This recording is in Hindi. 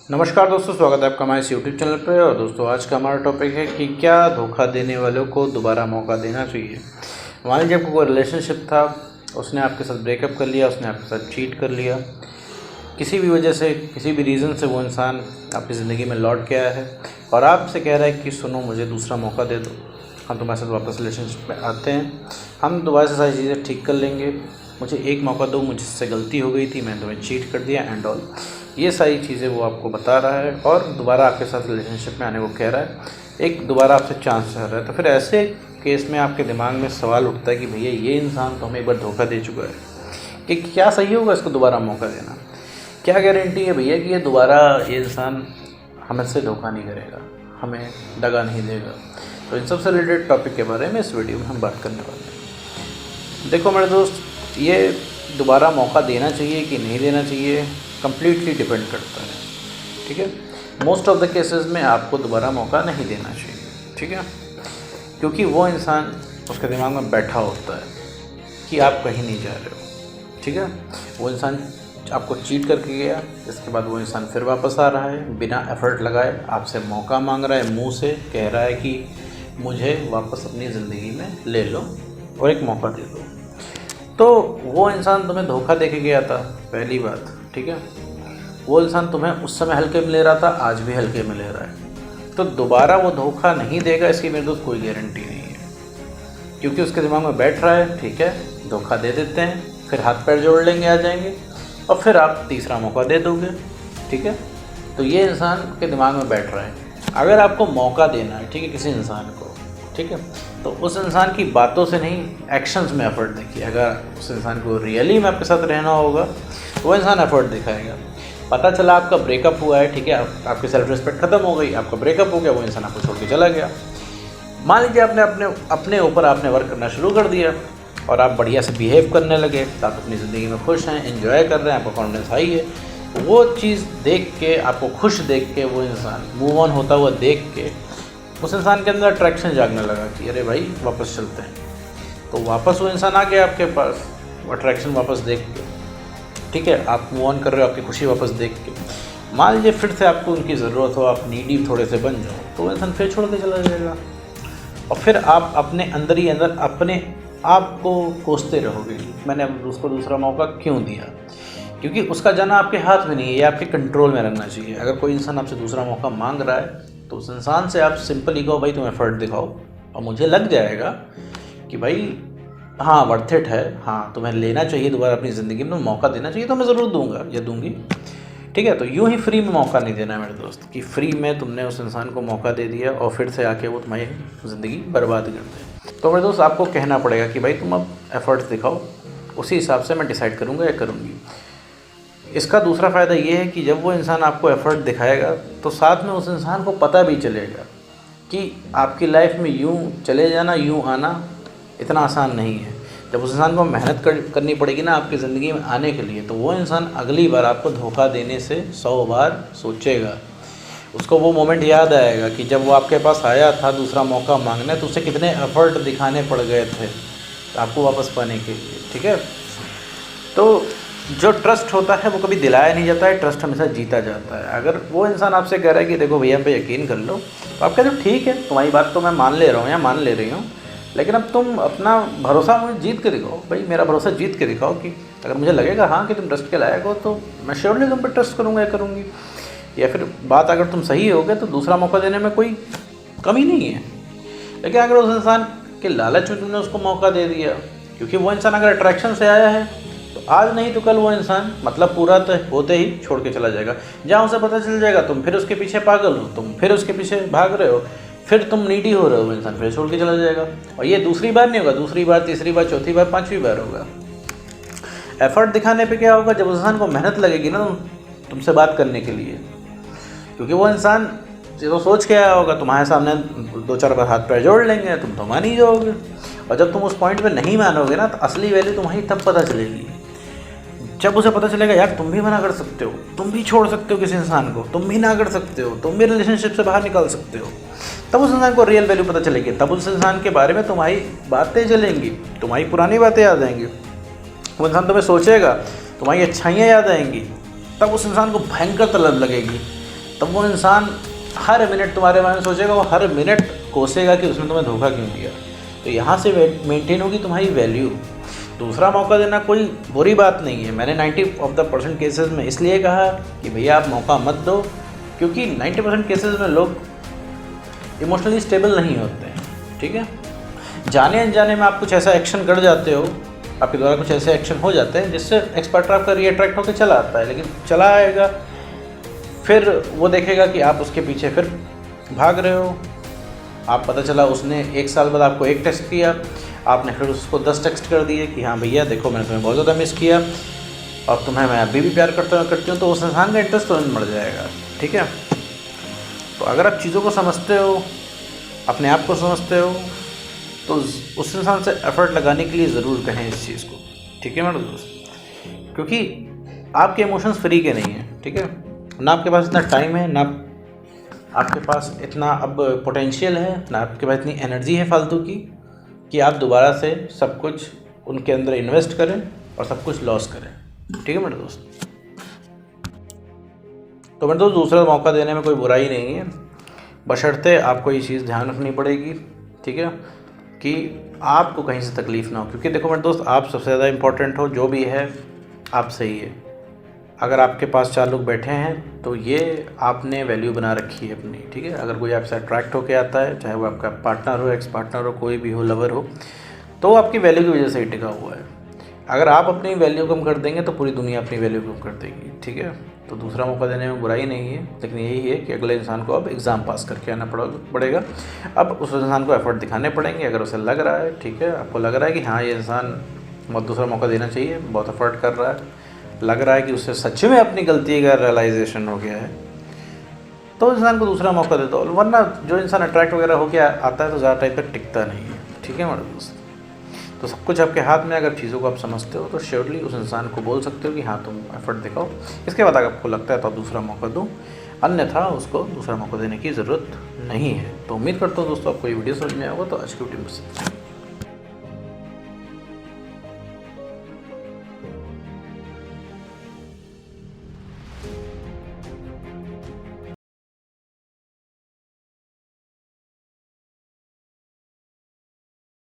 नमस्कार दोस्तों, स्वागत है आपका हमारे इस यूट्यूब चैनल पर। और दोस्तों, आज का हमारा टॉपिक है कि क्या धोखा देने वालों को दोबारा मौका देना चाहिए। मान लीजिए आपको कोई रिलेशनशिप था, उसने आपके साथ ब्रेकअप कर लिया, उसने आपके साथ चीट कर लिया, किसी भी वजह से, किसी भी रीज़न से वो इंसान आपकी ज़िंदगी में लौट के आया है और आपसे कह रहा है कि सुनो, मुझे दूसरा मौका दे दो, हम तुम्हारे साथ वापस रिलेशनशिप में आते हैं, हम दोबारा से सारी चीज़ें ठीक कर लेंगे, मुझे एक मौका दो, मुझसे गलती हो गई थी, मैंने तुम्हें चीट कर दिया एंड ऑल। ये सारी चीज़ें वो आपको बता रहा है और दोबारा आपके साथ रिलेशनशिप में आने को कह रहा है, एक दोबारा आपसे चांस चाह रहा है। तो फिर ऐसे केस में आपके दिमाग में सवाल उठता है कि भैया, ये इंसान तो हमें एक बार धोखा दे चुका है, कि क्या सही होगा इसको दोबारा मौका देना। क्या गारंटी है भैया कि ये दोबारा ये इंसान हमसे धोखा नहीं करेगा, हमें दगा नहीं देगा। तो इन सब से रिलेटेड टॉपिक के बारे में इस वीडियो में हम बात करने वाले हैं। देखो मेरे दोस्त, ये दोबारा मौका देना चाहिए कि नहीं देना चाहिए कम्प्लीटली डिपेंड करता है, ठीक है। मोस्ट ऑफ द केसेस में आपको दोबारा मौका नहीं देना चाहिए, ठीक है, क्योंकि वो इंसान, उसके दिमाग में बैठा होता है कि आप कहीं नहीं जा रहे हो, ठीक है। वो इंसान आपको चीट करके गया, इसके बाद वो इंसान फिर वापस आ रहा है, बिना एफर्ट लगाए आपसे मौका मांग रहा है, मुंह से कह रहा है कि मुझे वापस अपनी ज़िंदगी में ले लो और एक मौका दे दो। तो वो इंसान तुम्हें धोखा दे के गया था, पहली बात, ठीक है। वो इंसान तुम्हें उस समय हल्के में ले रहा था, आज भी हल्के में ले रहा है। तो दोबारा वो धोखा नहीं देगा, इसकी मेरे दोस्त कोई गारंटी नहीं है, क्योंकि उसके दिमाग में बैठ रहा है, ठीक है, धोखा दे देते हैं, फिर हाथ पैर जोड़ लेंगे, आ जाएंगे और फिर आप तीसरा मौका दे दोगे, ठीक है। तो ये इंसान के दिमाग में बैठ रहा है। अगर आपको मौका देना है, ठीक है, किसी इंसान को, ठीक है, तो उस इंसान की बातों से नहीं, एक्शंस में एफर्ट देखिए। अगर उस इंसान को रियली में आपके साथ रहना होगा तो वो इंसान एफर्ट दिखाएगा। पता चला आपका ब्रेकअप हुआ है, ठीक है, आपकी सेल्फ रिस्पेक्ट खत्म हो गई, आपका ब्रेकअप हो गया, वो इंसान आपको छोड़ के चला गया। मान लीजिए आपने अपने ऊपर आपने वर्क करना शुरू कर दिया और आप बढ़िया से बिहेव करने लगे, तो आप अपनी ज़िंदगी में खुश हैं, एंजॉय कर रहे हैं, आपका कॉन्फिडेंस हाई है। वो चीज़ देख के, आपको खुश देख के, वो इंसान मूव ऑन होता हुआ देख के उस इंसान के अंदर अट्रैक्शन जागने लगा कि अरे भाई वापस चलते हैं। तो वापस वो इंसान आ गया आपके पास, अट्रैक्शन वापस देख के, ठीक है, आप मूव ऑन कर रहे हो, आपकी खुशी वापस देख के। मान लीजिए फिर से आपको उनकी ज़रूरत हो, आप नीडी थोड़े से बन जाओ, तो वो इंसान फिर छोड़ के चला जाएगा और फिर आप अपने अंदर ही अंदर अपने आप को कोसते रहोगे, मैंने अब उसको दूसरा मौका क्यों दिया। क्योंकि उसका जाना आपके हाथ में नहीं है, ये आपके कंट्रोल में रहना चाहिए। अगर कोई इंसान आपसे दूसरा मौका मांग रहा है तो उस इंसान से आप सिंपली कहो, भाई तुम एफर्ट दिखाओ और मुझे लग जाएगा कि भाई हाँ वर्थ इट है, हाँ तुम्हें लेना चाहिए दोबारा अपनी ज़िंदगी में, मौका देना चाहिए, तो मैं ज़रूर दूंगा या दूंगी, ठीक है। तो यूँ ही फ्री में मौका नहीं देना है मेरे दोस्त, कि फ्री में तुमने उस इंसान को मौका दे दिया और फिर से आके वो तुम्हारी ज़िंदगी बर्बाद कर दे। तो मेरे दोस्त, आपको कहना पड़ेगा कि भाई तुम अब एफर्ट्स दिखाओ, उसी हिसाब से मैं डिसाइड करूँगा या करूँगी। इसका दूसरा फ़ायदा ये है कि जब वो इंसान आपको एफ़र्ट दिखाएगा तो साथ में उस इंसान को पता भी चलेगा कि आपकी लाइफ में यूँ चले जाना, यूँ आना इतना आसान नहीं है। जब उस इंसान को मेहनत करनी पड़ेगी ना आपकी ज़िंदगी में आने के लिए, तो वो इंसान अगली बार आपको धोखा देने से 100 बार सोचेगा। उसको वो मोमेंट याद आएगा कि जब वो आपके पास आया था दूसरा मौका मांगने, तो उसे कितने एफ़र्ट दिखाने पड़ गए थे आपको वापस पाने के लिए, ठीक है। तो जो ट्रस्ट होता है वो कभी दिलाया नहीं जाता है, ट्रस्ट हमेशा जीता जाता है। अगर वो इंसान आपसे कह रहा है कि देखो भैया हम पे यकीन कर लो, तो आप कहते हो ठीक है, तुम्हारी बात तो मैं मान ले रहा हूँ या मान ले रही हूँ, लेकिन अब तुम अपना भरोसा मुझे जीत के दिखाओ, भाई मेरा भरोसा जीत के दिखाओ कि अगर मुझे लगेगा हाँ कि तुम ट्रस्ट के लायक हो, तो मैं श्योरली तुम पर ट्रस्ट करूँगा या करूँगी। या फिर बात अगर तुम सही होगे तो दूसरा मौका देने में कोई कमी नहीं है। लेकिन अगर उस इंसान के लालच में तुमने उसको मौका दे दिया, क्योंकि वो इंसान अगर अट्रैक्शन से आया है, तो आज नहीं तो कल वो इंसान मतलब पूरा तो होते ही छोड़ के चला जाएगा। जहाँ उसे पता चल जाएगा तुम फिर उसके पीछे पागल हो, तुम फिर उसके पीछे भाग रहे हो, फिर तुम नीडी हो रहे हो, वो इंसान फिर छोड़ के चला जाएगा। और ये दूसरी बार नहीं होगा, दूसरी बार, तीसरी बार, चौथी बार, पांचवी बार होगा। एफर्ट दिखाने पे क्या होगा, जब उस इंसान को मेहनत लगेगी ना तुमसे बात करने के लिए, क्योंकि वो इंसान तो सोच के आया होगा, तुम्हारे सामने 2-4 बार हाथ पैर जोड़ लेंगे, तुम तो मान ही जाओगे। और जब तुम उस पॉइंट पे नहीं मानोगे ना, तो असली वैल्यू तुम्हारी तब पता चलेगी, जब उसे पता चलेगा यार तुम भी मना कर सकते हो, तुम भी छोड़ सकते हो किसी इंसान को, तुम भी ना कर सकते हो, तुम भी रिलेशनशिप से बाहर निकाल सकते हो। तब उस इंसान को रियल वैल्यू पता चलेगी, तब उस इंसान के बारे में तुम्हारी बातें चलेंगी, तुम्हारी पुरानी बातें याद आएंगी, वो इंसान तुम्हें सोचेगा, तुम्हारी अच्छाइयाँ याद आएंगी, तब उस इंसान को भयंकर तलब लगेगी तब वो इंसान हर मिनट तुम्हारे बारे में सोचेगा, वो हर मिनट कोसेगा कि उसने तुम्हें धोखा क्यों दिया। तो यहाँ से मेंटेन होगी तुम्हारी वैल्यू। दूसरा मौका देना कोई बुरी बात नहीं है। मैंने 90% केसेस में इसलिए कहा कि भैया आप मौका मत दो, क्योंकि 90% केसेस में लोग इमोशनली स्टेबल नहीं होते हैं। ठीक है, जाने अनजाने में आप कुछ ऐसा एक्शन कर जाते हो, आपके द्वारा कुछ ऐसे एक्शन हो जाते हैं जिससे एक्स पार्टनर आपका रिएट्रैक्ट होकर चला आता है। लेकिन चला आएगा, फिर वो देखेगा कि आप उसके पीछे फिर भाग रहे हो। आप पता चला उसने 1 साल बाद आपको 1 टेक्स्ट किया, आपने फिर उसको 10 टेक्स्ट कर दिए कि हाँ भैया देखो मैंने तुम्हें बहुत ज़्यादा मिस किया और तुम्हें मैं अभी भी प्यार करती हूँ, तो उस इंसान का इंटरेस्ट तुरंत मर जाएगा। ठीक है, तो अगर आप चीज़ों को समझते हो, अपने आप को समझते हो, तो उस इंसान से एफर्ट लगाने के लिए ज़रूर कहें इस चीज़ को। ठीक है मेरे दोस्त, क्योंकि आपके इमोशंस फ्री के नहीं हैं। ठीक है, ना आपके पास इतना टाइम है, ना आपके पास इतना अब पोटेंशियल है, ना आपके पास इतनी एनर्जी है फालतू की कि आप दोबारा से सब कुछ उनके अंदर इन्वेस्ट करें और सब कुछ लॉस करें। ठीक है मेरे दोस्त, तो मेरे दोस्त दूसरा मौका देने में कोई बुराई नहीं है, बशर्ते आपको ये चीज़ ध्यान रखनी पड़ेगी। ठीक है, कि आपको कहीं से तकलीफ़ ना हो, क्योंकि देखो मेरे दोस्त आप सबसे ज़्यादा इम्पोर्टेंट हो। जो भी है आप सही है। अगर आपके पास 4 लोग बैठे हैं तो ये आपने वैल्यू बना रखी है अपनी। ठीक है, अगर कोई आपसे अट्रैक्ट होकर आता है, चाहे वो आपका पार्टनर हो, एक्स पार्टनर हो, कोई भी हो, लवर हो, तो वो आपकी वैल्यू की वजह से ही टिका हुआ है। अगर आप अपनी वैल्यू कम कर देंगे तो पूरी दुनिया अपनी वैल्यू कम कर देगी। ठीक है, तो दूसरा मौका देने में बुराई नहीं है, लेकिन यही है कि अगले इंसान को अब एग्ज़ाम पास करके आना पड़ेगा। अब उस इंसान को एफर्ट दिखाने पड़ेंगे। अगर उसे लग रहा है, ठीक है, आपको लग रहा है कि हाँ ये इंसान बहुत दूसरा मौका देना चाहिए, बहुत एफर्ट कर रहा है, लग रहा है कि उससे सच में अपनी गलती का रियलाइजेशन हो गया है, तो इंसान को दूसरा मौका दे दो। वरना जो इंसान अट्रैक्ट वगैरह होकर आता है तो ज़्यादा टाइम तक टिकता नहीं है। ठीक है मेरे दोस्त, तो सब कुछ आपके हाथ में। अगर चीज़ों को आप समझते हो तो श्योरली उस इंसान को बोल सकते हो कि हाँ तुम एफर्ट दिखाओ। इसके बाद अगर आपको लगता है तो आप दूसरा मौका दो, अन्यथा उसको दूसरा मौका देने की ज़रूरत नहीं है। तो उम्मीद करता हूँ दोस्तों आपको ये वीडियो समझ में आएगा। तो आज की वीडियो में